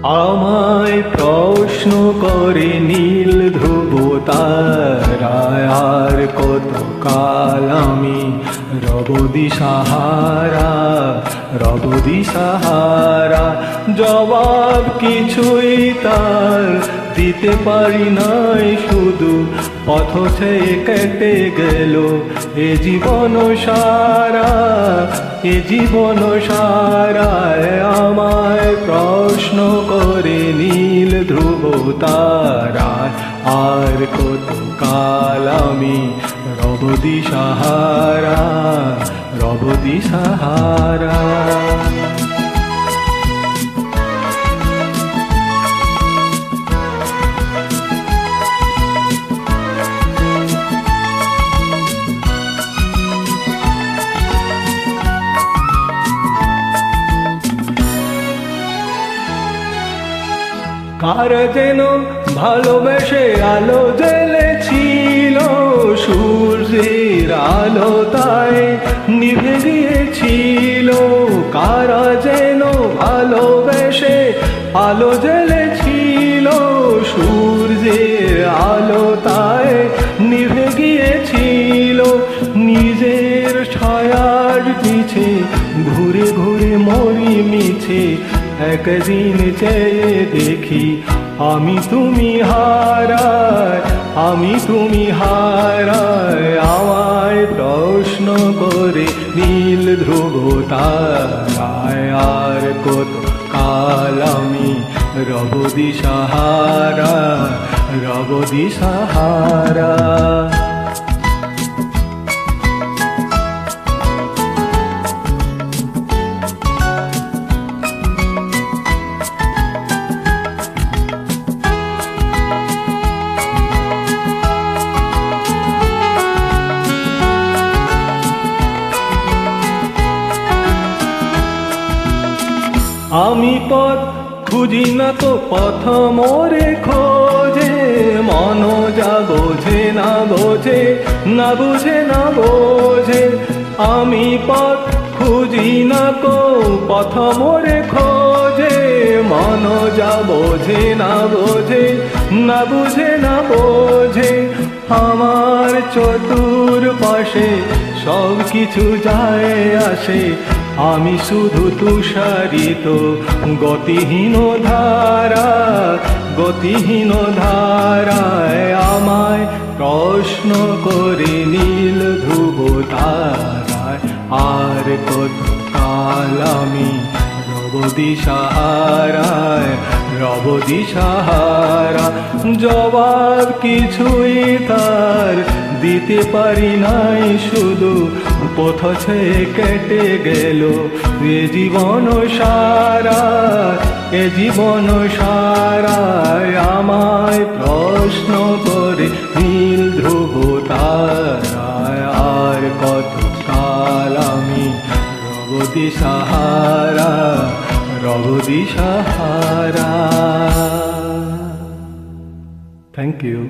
আমায় প্রশ্ন করে নীল ধ্রুব তারায়, আর কত কাল আমি রব দিশাহারা, রব দিশাহারা। জবাব কিছুই তার দিতে পারি নাই, শুধু পথ ছেয়ে কেটে গেল এ জীবন সারা, এ জীবন সারায়। আমায় প্রশ্ন করে নীল ধ্রুব তারায়, আর কত কাল আমি রব দিশাহারা, রব দিশাহারা। কার যেন ভালোবেসে আলো জ্বেলেছিল, সূর্যের আলো তাই নিভে গিয়েছিল। কারা যেন ভালোবেসে আলো জ্বেলেছিল, সূর্যের আলো তাই নিভে গিয়েছিল। নিজের ছায়ার পিছে ঘুরে ঘুরে মরি মিছে, একদিন চেয়ে দেখি আমি তুমি হারায়, আমি তুমি হারায়। আমায় প্রশ্ন করে নীল ধ্রুব তারায়, আর কত কাল আমি রব দিশাহারা, রব দিশাহারা। আমি পথ খুঁজি না তো পথ মোরে খোঁজে, মন যা বোঝে না বোঝে, না বুঝে না বোঝে। আমি পথ খুঁজি না কো পথ মোরে খোঁজে, মন যা বোঝে না বোঝে, না বুঝে না বোঝে। আমার চতুর পাশে সব কিছু যায় আসে, আমি শুধু তুষারিত গতিহীন ধারা, গতিহীন ধারায়। আমায় প্রশ্ন করে নীল ধ্রুব তারায়, আর কত কাল আমি রব দিশাহারায়, রব দিশাহারা। জবাব কিছুই তার দিতে পারি নাই, শুধু পথ ছেয়ে কেটে গেল এ জীবন সারা, এ জীবন সারায়। আমায় প্রশ্ন করে নীল ধ্রুব তারায়, আর কত কাল আমি রব দিশাহারা, রব দিশাহারা। Thank you.